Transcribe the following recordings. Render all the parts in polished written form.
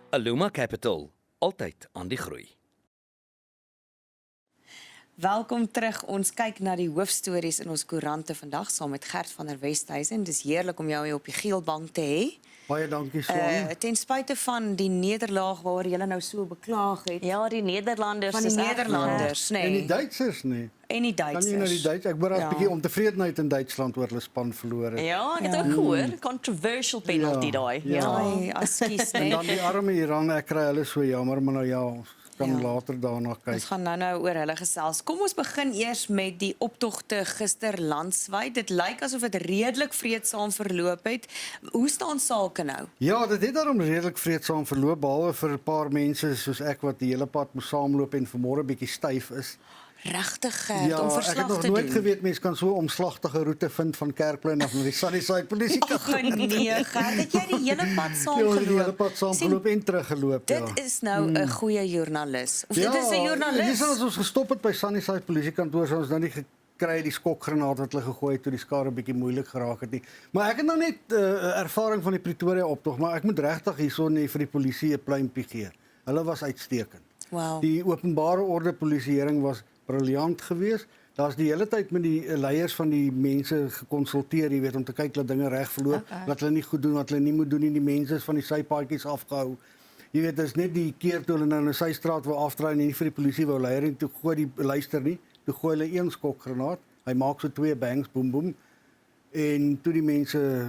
Aluma Capital, altyd aan die groei. Welkom terug. Ons kyk na die hoofstories in ons koerante vandag saam met Gert van der Westhuizen. Dis heerlik om jou hier op die geelbank te hê. Baie dankie, Swan. Ten spyte van die nederlaag waaroor jy nou so beklaag het. Ja, die Nederlanders Van die is Nederlanders, En die nee. Duitsers nie. En die Kan jy nou die Duitsers. Duits? Ek was 'n Ja. bietjie ontevredenheid in Duitsland oor hulle span verloor het. Ja, ek het ook gehoor. Controversial penalty Ja, daai. ja. Ai, askies, En nee. dan die arme Iran, ek kry hulle so jammer, maar nou ja, ons kan Ja. later daarna kyk. Ons gaan nou oor hulle gesels. Kom ons begin eers met die optogte gister landwyd. Dit lyk asof dit redelik vreedsaam verloop het. Hoe staan sake nou? Ja, dit het daarom redelik vreedsaam verloop, behalwe vir 'n paar mense soos ek wat die hele pad moes saamloop en vanmôre bietjie styf is. Regtig Gert, om Ek het verslag nog te nooit doen. geweet mense kan so 'n omslagtige roete vind van Kerkplein af na die Sunnyside polisie. Ag nee, Gert, het jy die hele pad Ja, saamgeloop? die hele pad saamgeloop en teruggeloop, ja. Dit is nou 'n goeie joernalis. Of dit is 'n joernalis. Dis as ons gestop het by Sunnyside polisiekantoor, sou ons nou nie gekry die skokgranaat wat hulle gegooi het toe die skare bietjie moeilik geraak het nie. Maar ek het nou net ervaring van die Pretoria optog, maar ek moet regtig hierson nie vir die polisie 'n pluimpie gee. Hulle was uitstekend. Wow. Die openbare orde polisieering was briljant geweest. Daar's die hele tyd met die leiers van die mense gekonsulteer, jy weet, om te kyk dat dinge reg verloop, dat hulle nie goed doen wat hulle nie moet doen nie, die mense is van die sypaadjies afgehou. Jy weet, dis net die keer toe hulle nou in 'n systraat wou afdraai en nie vir die polisie wou leier en toe gooi die luister nie, toe gooi hulle een skokgranaat. Hy maak so 2 bangs, boem boem. En toe die mense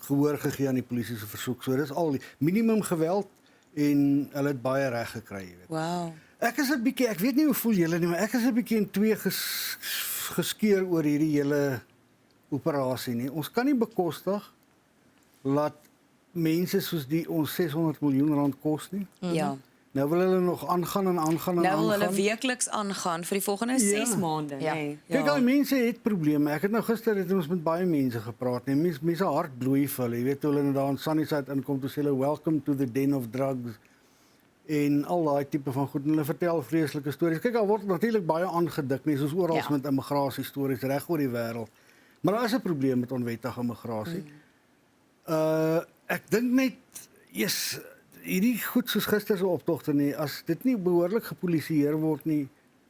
gehoor gegee aan die polisie se versoek. So dis al die minimum geweld en hulle het baie reg gekry, jy weet. Wow. Ek is 'n bietjie, ek weet nie hoe voel julle nie, maar ek is 'n bietjie in twee geskeur oor hierdie hele operasie nie. Ons kan nie bekostig laat mense soos die ons 600 miljoen rand kos nie. Ja. Nou wil hulle nog aangaan en aangaan en Nou wil hulle aangaan. weekliks aangaan vir die volgende 6 maande, Ja. nee. Kyk, daai mense het probleme. Ek het nou gister het ons met baie mense gepraat. Mense hart bloei vir hulle. Jy weet hoe hulle nou daar in Sunnyside inkom, toe sê hulle welcome to the den of drugs. En al daai tipe van goed en hulle vertel vreeslike stories. Kyk, daar word natuurlik baie aangedik, nie soos oral met immigrasie stories reg oor die wêreld. Maar daar is 'n probleem met onwettige immigrasie. Ek dink net hierdie goed soos gister se optogte nie, as dit nie behoorlik gepolisieer word nie,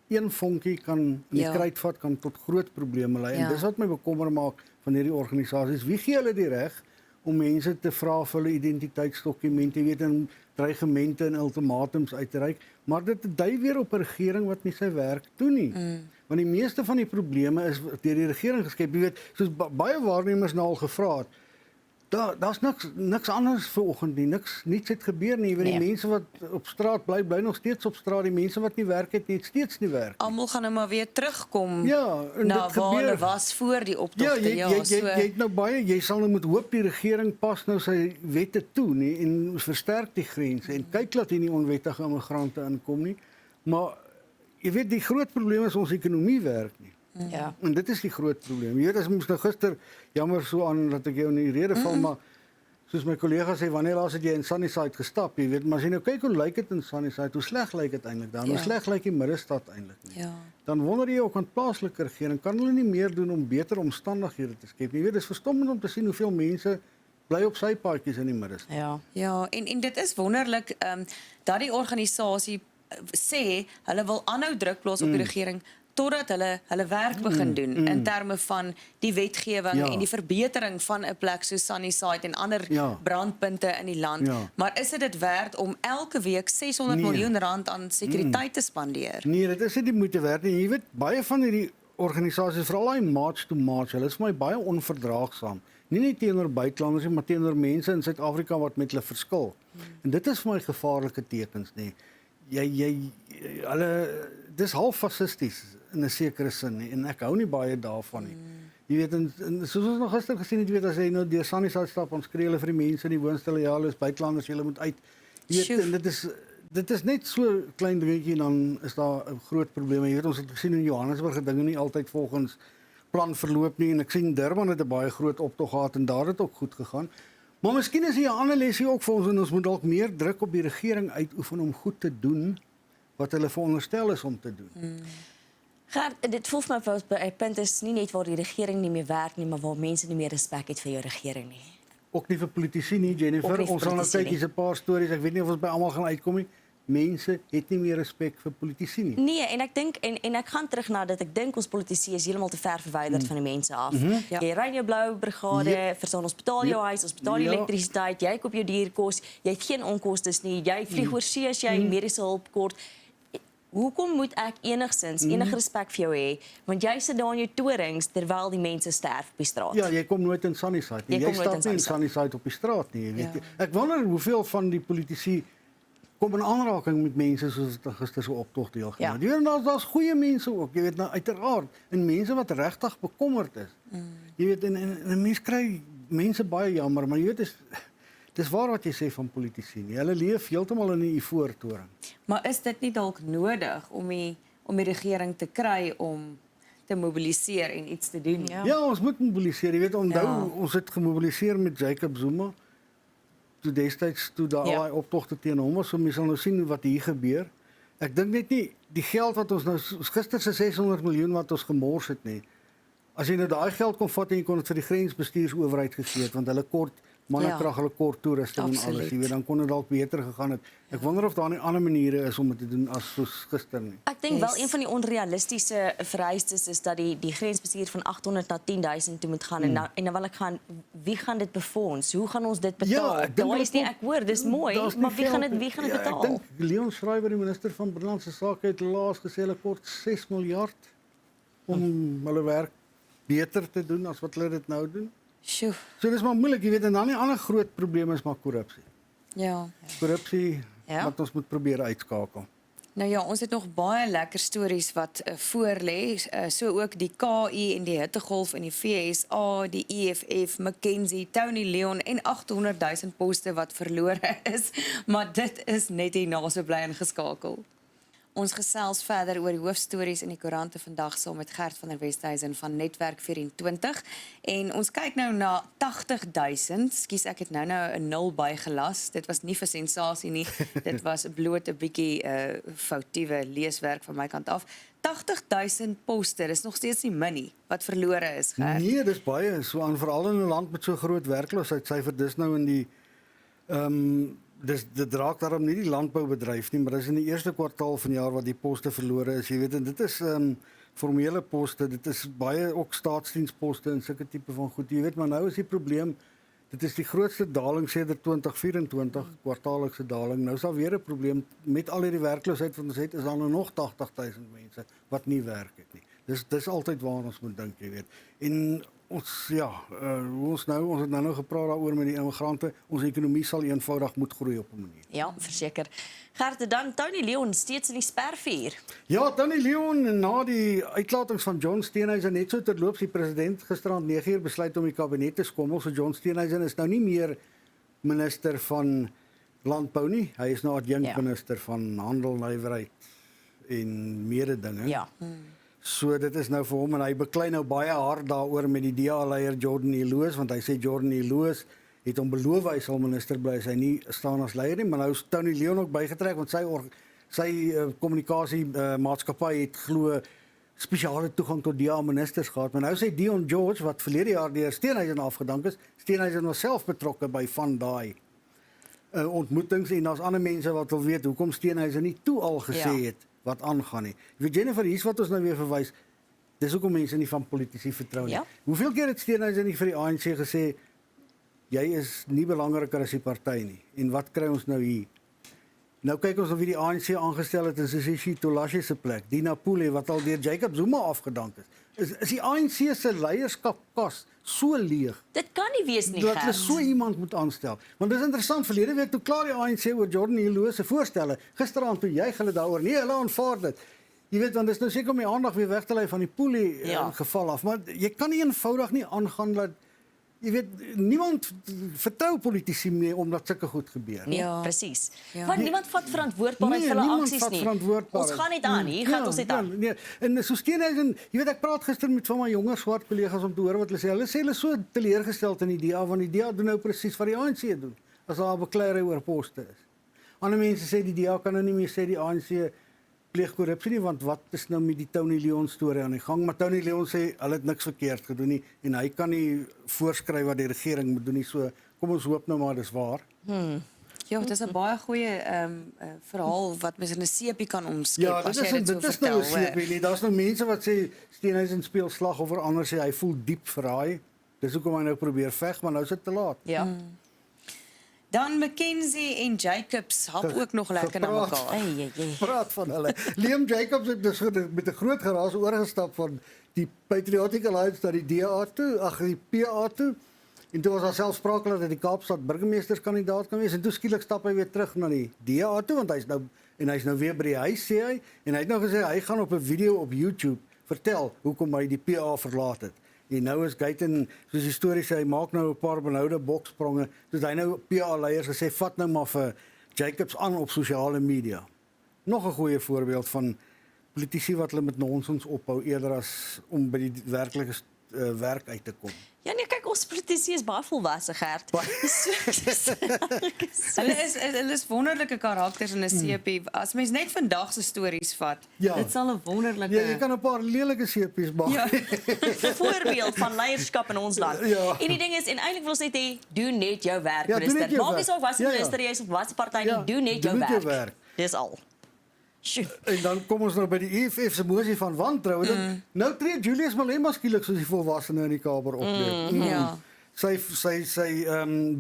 een vonkie kan in die kruitvat kan tot groot probleme lei. En dis wat my bekommer maak van hierdie organisasies. Wie gee hulle die reg om mense te vra vir hulle identiteitsdokumente, jy weet, en dreigemente en ultimatums uit te reik, maar dit dui weer op 'n regering wat nie sy werk doen nie. Want die meeste van die probleme is deur die regering geskep, jy weet, soos baie waarnemers nou al gevra het. Daar's niks anders vanoggend nie, niets het gebeur nie. Jy weet, die mense wat op straat bly nog steeds op straat, die mense wat nie werk het nie, het steeds nie werk. Almal gaan nou maar weer terugkom Ja, en na dit waar gebeur. hulle was voor die Ja, optogte. jy het nou baie, jy sal nou moet hoop die regering pas nou sy wette toe nie en versterk die grense en kyk dat hier nie onwettige immigrante inkom nie. Maar jy weet die groot probleem is ons ekonomie werk nie. Ja. En dit is die groot probleem. Jy weet, as ons nou gister jammer so aan dat ek jou in die rede val, maar soos my kollega sê, wanneer laas het jy in Sunnyside gestap, jy weet, maar as jy nou kyk hoe lyk dit in Sunnyside, hoe sleg lyk dit eintlik daar? Hoe sleg lyk die middestad eintlik nie? Ja. Dan wonder jy ook aan plaaslike regering, kan hulle nie meer doen om beter omstandighede te skep nie? Jy weet, dit is verstommend om te sien hoeveel mense bly op sy paadjies in die middestad. Ja. Ja, en dit is wonderlik dat die organisasie sê hulle wil aanhou druk plaas op die regering totdat hulle werk begin doen in terme van die wetgewing en die verbetering van 'n plek soos Sunnyside en ander brandpunte in die land. Maar is dit werd om elke week 600 miljoen rand aan sekuriteit te spandeer? Nee, dit is nie die moeite werd nie. Jy weet, baie van hierdie organisasies, veral daai March to March, hulle is vir my baie onverdraagsaam. Nie net teenoor buitelanders nie, maar teenoor mense in Suid-Afrika wat met hulle verskil. En dit is vir my gevaarlike tekens, nie. Dis half fascisties in 'n sekere sin nie, en ek hou nie baie daarvan nie. Jy weet, en soos ons nog gister gesien het, jy weet, as jy nou deur Sunnyside stap, ons skree hulle vir die mense in die woonstelle, ja, hulle is buitelanders, julle moet uit. Jy weet, en dit is net so klein dingetjie en dan is daar 'n groot probleem. Jy weet, ons het gesien in Johannesburg dinge nie altyd volgens plan verloop nie, en ek sien Durban het 'n baie groot optog gehad en daar het ook goed gegaan. Maar miskien is hier 'n ander lesie ook vir ons, en ons moet dalk meer druk op die regering uitoefen om goed te doen wat hulle veronderstel is om te doen. Gert, dit voel vir my by 'n punt is nie net waar die regering nie meer werk nie, maar waar mense nie meer respek het vir jou regering nie. Ook nie vir politici nie, Jennifer. Ook nie vir Ons sal nou politici kyk, nie. hier's 'n paar stories. Ek weet nie of ons by almal gaan uitkom nie. Mense het nie meer respek vir politici nie. Nee, en ek dink en ek gaan terug na dat ek dink ons politici is heeltemal te ver verwyderd van die mense af. Ja. Jy ry in jou blou brigade, Ja. verstaan ons betaal jou huis, ons betaal jou Ja. elektrisiteit, jy koop jou dierkos, jy het geen onkostes nie, jy vlieg oor see as jy mediese hulp kort. Hoekom moet ek enige respek vir jou hê? Want jy sit daar in jou torings terwyl die mense sterf op die straat. Ja, jy kom nooit in Sunnyside nie. Jy Jy kom nooit stap in nie in Sunnyside. Sunnyside op die straat nie, jy weet. Ja. Ek wonder hoeveel van die politici kom in aanraking met mense soos wat gister so optog deelgeneem het. Ja. Jy weet, daar's goeie mense ook, jy weet, nou uiteraard, en mense wat regtig bekommerd is. Jy weet, en 'n mens kry mense baie jammer, maar jy weet, dis waar wat jy sê van politici nie. Hulle leef heeltemal in 'n ivoortoring. Maar is dit nie dalk nodig om die regering te kry om te mobiliseer en iets te doen? Ja. Ja, ons moet mobiliseer. Jy weet, onthou, Ja. ons het gemobiliseer met Jacob Zuma. Toe destyds toe daar Ja. al daai optogte teen hom was, so mens sal nou sien wat hier gebeur. Ek dink net nie die geld wat ons nou gister se 600 miljoen wat ons gemors het nie. As jy nou daai geld kon vat en jy kon dit vir die grensbestuursowerheid gegee het, want hulle kort mannekrag, hulle kort toerusting en alles, Absoluut. jy weet, dan kon dit dalk beter gegaan het. Ek wonder of daar nie ander maniere is om dit te doen as soos gister nie. Ek dink wel Yes. een van die onrealistiese vereistes is dat die grensbestuur van 800 na 10,000 toe moet gaan en dan wil ek gaan wie gaan dit befonds? Hoe gaan ons dit betaal? ek dink Daai is nie daar ek hoor, dis mooi, daar's nie maar wie gaan geld dit nie. betaal? Ek dink Leon Schreiber, die minister van Binnelandse Sake, het laas gesê hulle kort 6 miljard om hulle werk beter te doen as wat hulle dit nou doen. Sjoe. So dis maar moeilik, jy weet, en dan die ander groot probleem is maar korrupsie. Ja. Korrupsie Ja. wat ons moet probeer uitskakel. Nou ja, ons het nog baie lekker stories wat voor lê, so ook die KI en die hittegolf in die FSA, die EFF, McKinsey, Tony Leon en 800 000 poste wat verlore is, maar dit is net hierna so bly ingeskakel. Ons gesels verder oor die hoofstories in die koerante vandag saam met Gert van der Westhuizen van Netwerk 24 en ons kyk nou na 80,000. Skus, ek het nou 'n 0 bygelas. Dit was nie vir sensasie nie. Dit was bloot 'n bietjie foutiewe leeswerk van my kant af. 80,000 poste, dis nog steeds nie min nie wat verlore is, Gert. Nee, dis baie so aan veral in 'n land met so groot werkloosheidssyfer. Dis nou in die dit raak daarom nie die landboubedryf nie, maar dis in die eerste kwartaal van die jaar wat die poste verlore is. Jy weet, en dit is formele poste, dit is baie ook staatsdiensposte en sulke tipe van goed. Jy weet, maar nou is die probleem, dit is die grootste daling sedert 2024, kwartaallikse daling. Nou is daar weer 'n probleem met al hierdie werkloosheid wat ons het, is daar nou nog 80,000 mense wat nie werk het nie. Dis altyd waar ons moet dink, jy weet. En ons hoe ons het nou gepraat daaroor met die immigrante, ons ekonomie sal eenvoudig moet groei op 'n manier. Ja, verseker. Gert, dan Tony Leon steeds in die spervuur. Ja, Tony Leon na die uitlatings van John Steenhuisen net so terloops die president gisterand 9uur besluit om die kabinet te skommel. So John Steenhuisen is nou nie meer minister van landbou nie. Hy is nou adjunkminister van handel, nywerheid en mededinge. Ja. So dit is nou vir hom en hy beklei nou baie hard daaroor met die DA-leier Jordan Eloos, want hy sê Jordan Eloos het hom beloof hy sal minister bly as hy nie staan as leier nie, maar nou is Tony Leon ook bygetrek want sy kommunikasie maatskappy het glo spesiale toegang tot DA ministers gehad. Maar nou sê Dion George wat verlede jaar deur Steenhuisen afgedank is, Steenhuisen was self betrokke by van daai ontmoetings en daar's ander mense wat wil weet hoekom Steenhuisen nie toe al gesê het wat aangaan nie. Jy weet Jennifer, hier's wat ons nou weer verwys. Dis hoekom mense nie van politici vertrou nie. Ja. Hoeveel keer het Steenhuisen nie vir die ANC gesê jy is nie belangriker as die party nie. En wat kry ons nou hier? Nou kyk ons of wie die ANC aangestel het in Sisishi Tolashe se plek. Dina Pule wat al deur Jacob Zuma afgedank is. Is die ANC se leierskapkas so leeg Dit kan nie wees nie, dat hulle Gert. so iemand moet aanstel. Want dis interessant, verlede week toe klaar die ANC oor Jordan Eloos se voorstelle, gisteraand toe juig hulle daaroor. Nee, hulle aanvaar dit. Jy weet, want dis nou seker om die aandag weer weg te lei van die Pule geval af, maar jy kan nie eenvoudig nie aangaan dat jy weet niemand vertrou politici meer omdat sulke goed gebeur nie. Nee, Ja. presies. Ja. Want niemand vat verantwoordbaarheid vir hulle niemand aksies vat nie. verantwoordbaarheid. Ons gaan net aan, hier gaan ons net aan. Nee. En so Steenhuisen, jy weet ek praat gister met van my jonger swart kollegas om te hoor wat hulle sê. Hulle sê hulle is so teleurgesteld in die DA want die DA doen nou presies wat die ANC doen as daar 'n bekleierery oor poste is. Ander mense sê die DA kan nou nie meer sê die ANC pleeg korrupsie nie, want wat is nou met die Tony Leon storie aan die gang? Maar Tony Leon sê hulle het niks verkeerd gedoen nie en hy kan nie voorskryf wat die regering moet doen nie. So kom ons hoop nou maar dis waar. Ja, dit is 'n baie goeie verhaal wat mens in 'n sepie kan omskep Ja, as dit jy dit so is nou 'n vertel. sepie nie. Daar's nou mense wat sê Steenhuisen speel slagoffer, ander sê hy voel diep verraai. Dis hoekom hy nou probeer veg, maar nou is dit te laat. Ja. Dan McKenzie en Jacobs hap ook nog lekker na Gepraat. mekaar. Ai. Praat van hulle. Liam Jacobs het dus met 'n groot geraas oorgestap van die Patriotic Alliance na die DA toe, die PA toe. En toe was daar selfs sprake dat hy die Kaapstad burgemeesterskandidaat kan wees en toe skielik stap hy weer terug na die DA toe want hy's nou weer by die huis sê hy en hy het nou gesê hy gaan op 'n video op YouTube vertel hoekom hy die PA verlaat het. En nou is Guyton, soos die storie sê, hy maak nou 'n paar benoude bokspronge. Soos hy nou PA-leiers gesê, vat nou maar vir Jacobs aan op sosiale media. Nog 'n goeie voorbeeld van politici wat hulle met nonsens ophou eerder as om by die werklike werk uit te kom. Ja nee, kyk ons politici is baie volwasse, Gert. Hulle is wonderlike karakters in 'n sepie. As mens net vandag se stories vat, Ja. dit sal 'n wonderlike Ja, jy kan 'n paar lelike sepies maak. Ja. Voorbeeld van leierskap in ons land. Ja. En die ding is, en eintlik wil ons net hê, doen net jou werk, Ja, doen net minister. jou Maak nie werk. saak wat se Ja, ja. minister jy is of wat se party nie, Ja, doen net jou doen net jou werk. werk. Dis al. Sjoe. En dan kom ons nou by die EFF se mosie van wantroue. Nou tree Julius Malema skielik soos die volwassene in die Kamer op. ja. Sy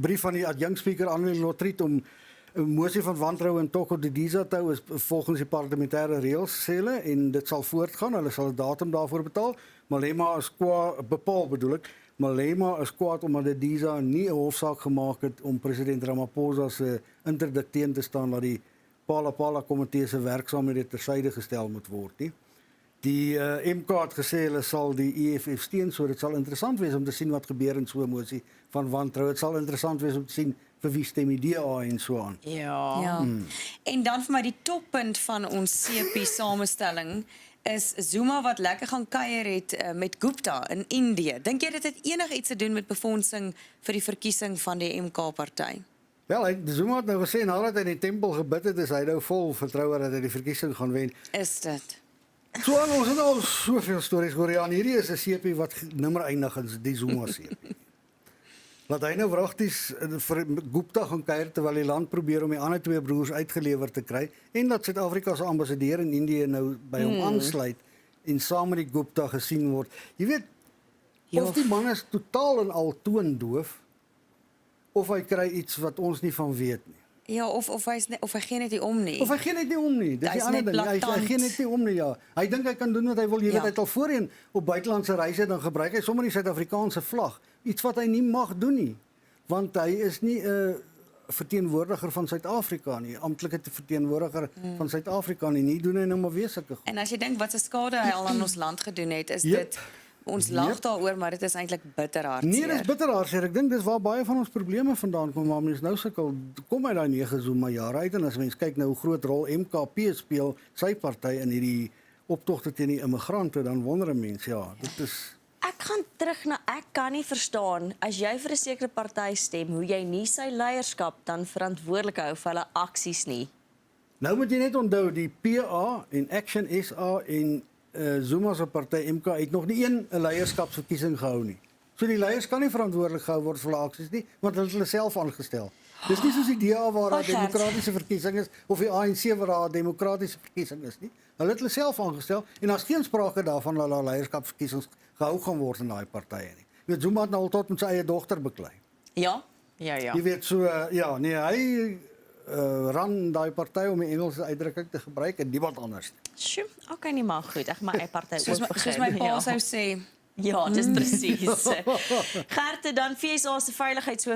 brief van die adjunkspreker Annelies Lotriet om 'n mosie van wantroue in Toko Didiza te hou is volgens die parlementêre reëls sê hulle en dit sal voortgaan. Hulle sal 'n datum daarvoor Malema is Malema is kwaad omdat Didiza nie 'n hofsaak gemaak het om president Ramaphosa se interdik teen te staan dat die Pala komitee se werksaamhede tersyde gestel moet word nie. Die MK het gesê hulle sal die EFF steun, so dit sal interessant wees om te sien wat gebeur in so 'n mosie van wantroue. Dit sal interessant wees om te sien vir wie stem die DA en so aan. Ja. Ja. En dan vir my die toppunt van ons CP samestelling is Zuma wat lekker gaan kuier het met Gupta in Indië. Dink jy dit het enigiets te doen met befondsing vir die verkiesing van die MK party? Wel, Zuma het nou gesê nadat hy in die tempel gebid het, is hy nou vol vertroue dat hy die verkiesing gaan wen. Is dit? So ons het al soveel stories hoor. Ja, en hierdie is 'n CP wat nimmer eindig in die Zuma CP. Laat hy nou wragties vir Gupta gaan kuier terwyl die land probeer om die ander twee broers uitgelewer te kry en dat Suid-Afrika se ambassadeur in Indië nou by hom aansluit en saam met die Gupta gesien word. Jy weet, of die man is totaal en al toondoof of hy kry iets wat ons nie van weet nie. Ja, of hy gee net nie om nie. Of hy gee net nie om nie. Dis Hy's die ander net ding. Hy blaatant. gee net nie om nie, ja. Hy dink hy kan doen wat hy wil. Jy weet, hy het al voorheen op buitelandse reise dan gebruik hy sommer die Suid-Afrikaanse vlag. Iets wat hy nie mag doen nie. Want hy is nie 'n verteenwoordiger van Suid-Afrika nie, amptelike verteenwoordiger van Suid-Afrika nie. Nie doen hy nou maar weer sulke goed. En as jy dink wat 'n skade hy al aan ons land gedoen het, is Yep. dit ons lag daaroor, maar dit is eintlik bitter hartseer. Nee, dis bitter hartseer. Ek dink dis waar baie van ons probleme vandaan kom, maar mense nou sukkel kom uit daai 9 Zuma jare uit en as mens kyk nou hoe groot rol MKP speel, sy party in hierdie optogte teen die immigrante, dan wonder 'n mens, ja, dit is Ek gaan terug na ek kan nie verstaan as jy vir 'n sekere party stem hoe jy nie sy leierskap dan verantwoordelik hou vir hulle aksies nie. Nou moet jy net onthou die PA en Action SA en Zuma se party MK het nog nie 'n leierskapsverkiesing gehou nie. So die leiers kan nie verantwoordelik gehou word vir hulle aksies nie, want hulle het hulle self aangestel. Dis nie soos die DA waar daar demokratiese verkiesing is of die ANC waar daar demokratiese verkiesing is nie. Hulle het hulle self aangestel en daar's geen sprake daarvan dat daar leierskapsverkiesings gehou gaan word in daai partye nie. Jy weet Zuma het nou al tot met sy eie dogter beklei. Ja? Ja, ja. Jy weet so ja, nee, hy ran daai party om die Engelse uitdrukking te gebruik en niemand anders nie. Sjoe, okay nie maar goed. Ek gaan my eie party Soos begin. my pa Ja. sou sê, Ja, dis presies. Gerte dan FSA se veiligheid so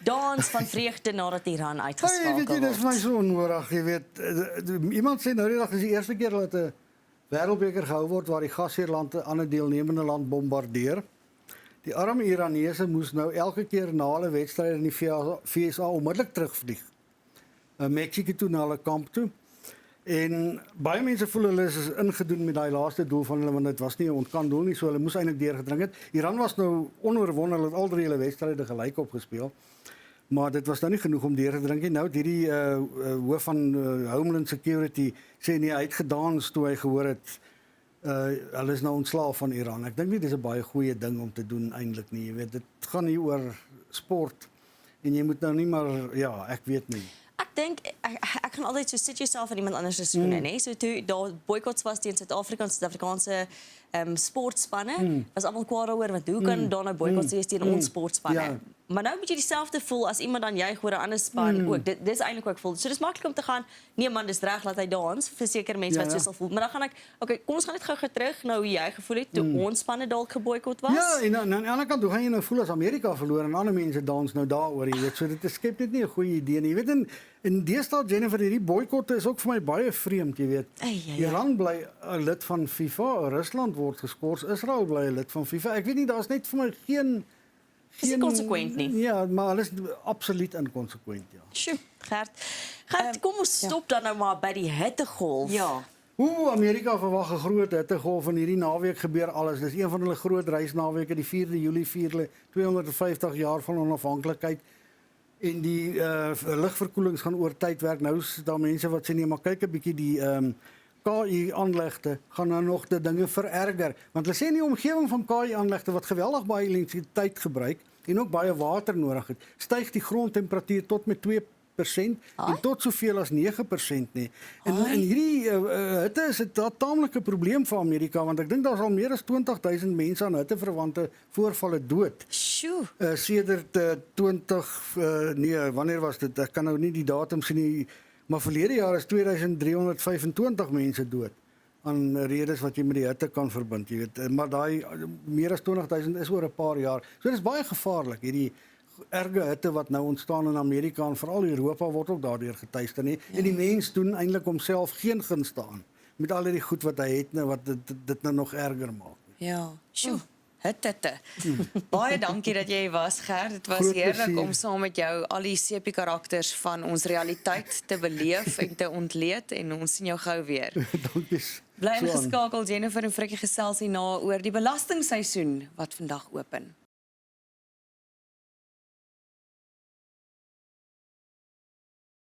dans van vreugde nadat Iran Hey, uitgeskakel weet jy, dis vir my word. so onnodig, jy weet. Iemand sê nou die dag is die eerste keer dat 'n wêreldbeker gehou word waar die gasheerland 'n ander deelnemende land bombardeer. Die arme Iranese moes nou elke keer na hulle wedstryd in die VSA onmiddellik terugvlieg. Mexico toe na hulle kamp toe. En baie mense voel hulle is ingedoen met daai laaste doel van hulle want dit was nie 'n ontkant doel nie, so hulle moes eintlik deurgedring het. Iran was nou onoorwonde, hulle het al drie hulle wedstryde gelyk opgespeel. Maar dit was nou nie genoeg om deur te drink nie. Nou het hierdie hoof van Homeland Security sê nie, hy het gedans toe hy gehoor het hulle is nou ontslaaf van Iran. Ek dink nie dis 'n baie goeie ding om te doen eintlik nie. Jy weet, dit gaan hier oor sport en jy moet nou nie maar ja, ek weet nie. Ek dink ek gaan altyd so sit jouself in iemand anders se skoene, nê? So toe daar boikots was teen Suid-Afrikaanse sportspanne, was almal kwaad daaroor want hoe kan daar nou boikots wees teen ons sportspanne? Ja. Maar nou moet jy dieselfde voel as iemand dan jy hoor 'n ander span ook. Dis eintlik hoe ek voel. So dis maklik om te gaan, nee man, dis reg laat hy dans vir sekere mense wat so sal voel. Maar dan gaan ek, okay, kom ons gaan net gou terug nou hoe jy gevoel het toe ons spanne dalk geboikot was. Ja, en aan die ander kant, hoe gaan jy nou voel as Amerika verloor en ander mense dans nou daaroor, jy weet, so dit skep net nie 'n goeie idee nie. Jy weet, in deesdae Jennifer, hierdie boikotte is ook vir my baie vreemd, jy weet. Iran bly 'n lid van FIFA, Rusland word geskort, Israel bly 'n lid van FIFA. Ek weet nie, daar's net vir my geen konsekwent nie. Ja, maar hulle is absoluut inkonsekwent, ja. Sjoe, Gert, kom ons stop dan nou maar by die hittegolf. Ja. Hoe Amerika verwag 'n groot hittegolf en hierdie naweek gebeur alles. Dis een van hulle groot reisnaweke, die 4de Julie vier hulle 250 jaar van onafhanklikheid. En die lugverkoelings gaan oor tyd werk. Nou is daar mense wat sê nee, maar kyk 'n bietjie die KI-aanlegte gaan nou nog die dinge vererger. Want hulle sê in die omgewing van KI-aanlegte wat geweldig baie elektrisiteit gebruik en ook baie water nodig het, styg die grondtemperatuur tot met 2% en tot soveel as 9% nie. En hierdie hitte is 'n taamlike probleem vir Amerika want ek dink daar's al meer as 20,000 mense aan hitteverwante voorvalle dood. Sjoe. Sedert wanneer was dit? Ek kan nou nie die datum sien nie, maar verlede jaar is 2325 mense dood aan redes wat jy met die hitte kan verbind, jy weet. Maar daai meer as 20,000 is oor 'n paar jaar. So dis baie gevaarlik hierdie erge hitte wat nou ontstaan in Amerika en veral Europa word ook daardeur getuister nie. En die mens doen eintlik homself geen gunste aan met al die goed wat hy het nou wat dit nou nog erger maak. Ja. Sjoe. Hitte. Baie dankie dat jy was, Gert. Dit was Groot heerlik plesier. om saam met jou al die sepie-karakters van ons realiteit te beleef en te ontleed en ons sien jou gou weer. Dankie. Bly ingeskakel, Jennifer en Frikkie gesels hierna oor die belastingseisoen wat vandag open.